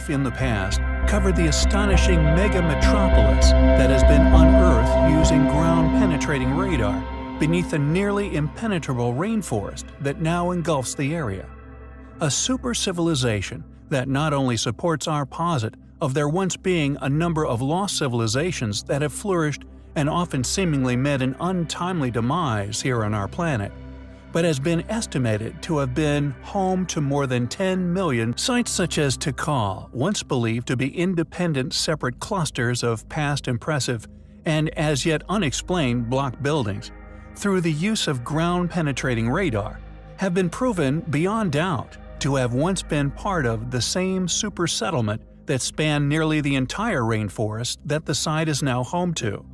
brief in the past, covered the astonishing mega-metropolis that has been unearthed using ground-penetrating radar beneath the nearly impenetrable rainforest that now engulfs the area. A super-civilization that not only supports our posit of there once being a number of lost civilizations that have flourished and often seemingly met an untimely demise here on our planet, but has been estimated to have been home to more than 10 million sites such as Tikal, once believed to be independent separate clusters of past impressive and as yet unexplained block buildings, through the use of ground-penetrating radar, have been proven beyond doubt to have once been part of the same super-settlement that spanned nearly the entire rainforest that the site is now home to.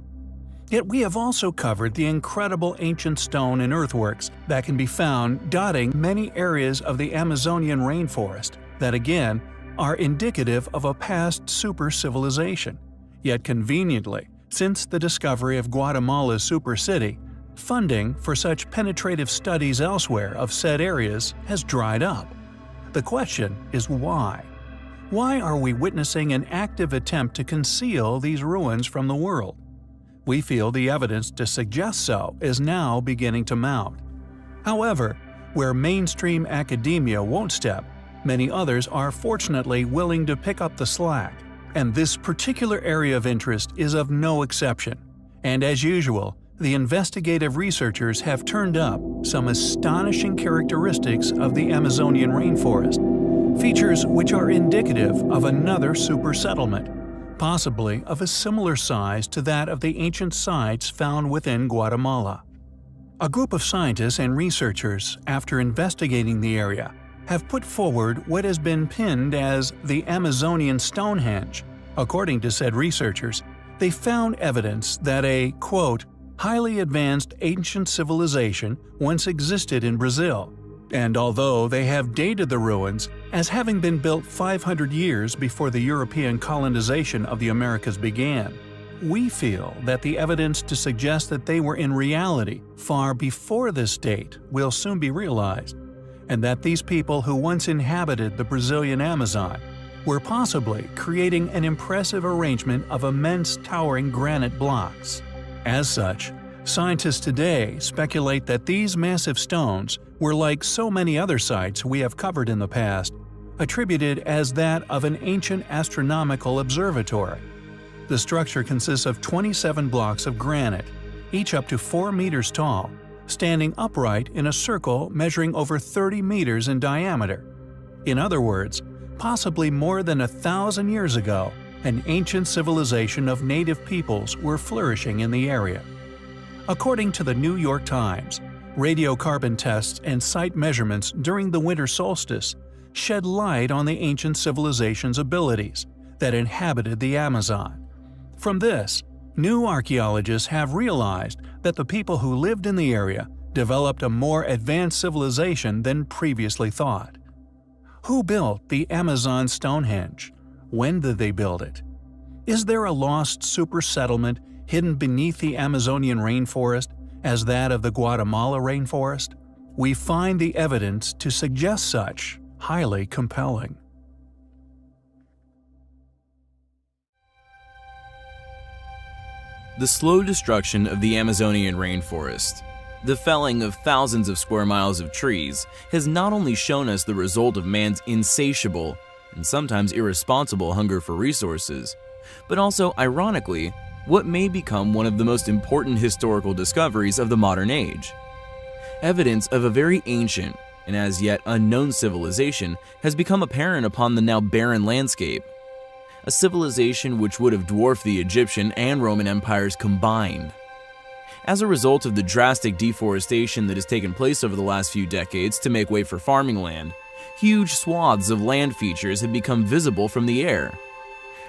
Yet we have also covered the incredible ancient stone and earthworks that can be found dotting many areas of the Amazonian rainforest that again are indicative of a past super-civilization. Yet conveniently, since the discovery of Guatemala's super city, funding for such penetrative studies elsewhere of said areas has dried up. The question is why? Why are we witnessing an active attempt to conceal these ruins from the world? We feel the evidence to suggest so is now beginning to mount. However, where mainstream academia won't step, many others are fortunately willing to pick up the slack, and this particular area of interest is of no exception. And as usual, the investigative researchers have turned up some astonishing characteristics of the Amazonian rainforest, features which are indicative of another super settlement, possibly of a similar size to that of the ancient sites found within Guatemala. A group of scientists and researchers, after investigating the area, have put forward what has been pinned as the Amazonian Stonehenge. According to said researchers, they found evidence that a, quote, highly advanced ancient civilization once existed in Brazil, and although they have dated the ruins as having been built 500 years before the European colonization of the Americas began, we feel that the evidence to suggest that they were in reality far before this date will soon be realized, and that these people who once inhabited the Brazilian Amazon were possibly creating an impressive arrangement of immense towering granite blocks. As such, scientists today speculate that these massive stones were like so many other sites we have covered in the past, attributed as that of an ancient astronomical observatory. The structure consists of 27 blocks of granite, each up to 4 meters tall, standing upright in a circle measuring over 30 meters in diameter. In other words, possibly more than 1,000 years ago, an ancient civilization of native peoples were flourishing in the area. According to the New York Times, radiocarbon tests and site measurements during the winter solstice shed light on the ancient civilization's abilities that inhabited the Amazon. From this, new archaeologists have realized that the people who lived in the area developed a more advanced civilization than previously thought. Who built the Amazon Stonehenge? When did they build it? Is there a lost super settlement hidden beneath the Amazonian rainforest as that of the Guatemala rainforest? We find the evidence to suggest such highly compelling. The slow destruction of the Amazonian rainforest, the felling of thousands of square miles of trees, has not only shown us the result of man's insatiable and sometimes irresponsible hunger for resources, but also, ironically, what may become one of the most important historical discoveries of the modern age. Evidence of a very ancient and as yet unknown civilization has become apparent upon the now barren landscape. A civilization which would have dwarfed the Egyptian and Roman empires combined. As a result of the drastic deforestation that has taken place over the last few decades to make way for farming land, huge swaths of land features have become visible from the air.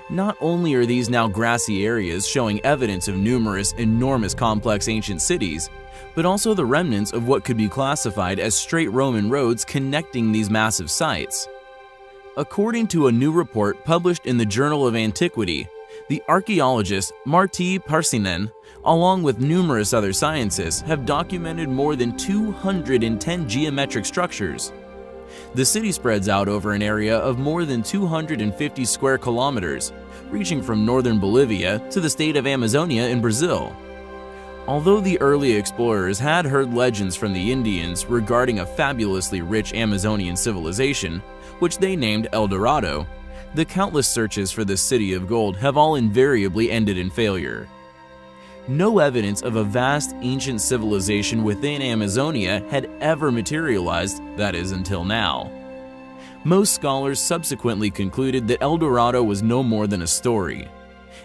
Not only are these now grassy areas showing evidence of numerous, enormous, complex ancient cities, but also the remnants of what could be classified as straight Roman roads connecting these massive sites. According to a new report published in the Journal of Antiquity, the archaeologist Martti Parsinen, along with numerous other scientists, have documented more than 210 geometric structures. The city spreads out over an area of more than 250 square kilometers, reaching from northern Bolivia to the state of Amazonia in Brazil. Although the early explorers had heard legends from the Indians regarding a fabulously rich Amazonian civilization, which they named El Dorado, the countless searches for this city of gold have all invariably ended in failure. No evidence of a vast ancient civilization within Amazonia had ever materialized, that is, until now. Most scholars subsequently concluded that El Dorado was no more than a story.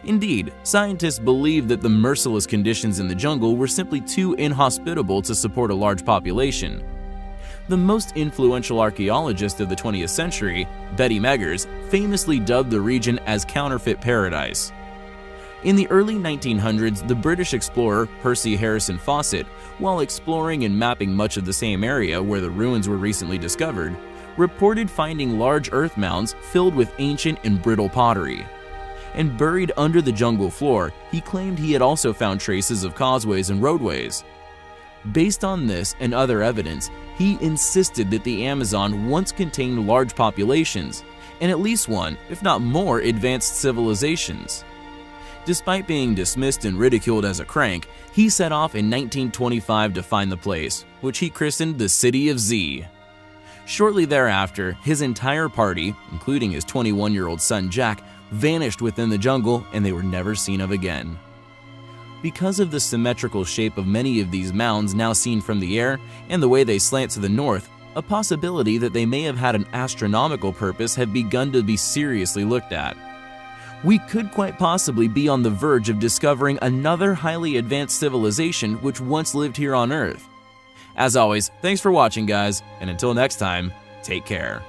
Indeed, scientists believe that the merciless conditions in the jungle were simply too inhospitable to support a large population. The most influential archaeologist of the 20th century, Betty Meggers, famously dubbed the region as Counterfeit Paradise. In the early 1900s, the British explorer Percy Harrison Fawcett, while exploring and mapping much of the same area where the ruins were recently discovered, reported finding large earth mounds filled with ancient and brittle pottery. And buried under the jungle floor, he claimed he had also found traces of causeways and roadways. Based on this and other evidence, he insisted that the Amazon once contained large populations, and at least one, if not more, advanced civilizations. Despite being dismissed and ridiculed as a crank, he set off in 1925 to find the place, which he christened the City of Z. Shortly thereafter, his entire party, including his 21-year-old son Jack, vanished within the jungle and they were never seen of again. Because of the symmetrical shape of many of these mounds now seen from the air and the way they slant to the north, a possibility that they may have had an astronomical purpose had begun to be seriously looked at. We could quite possibly be on the verge of discovering another highly advanced civilization which once lived here on Earth. As always, thanks for watching, guys, and until next time, take care.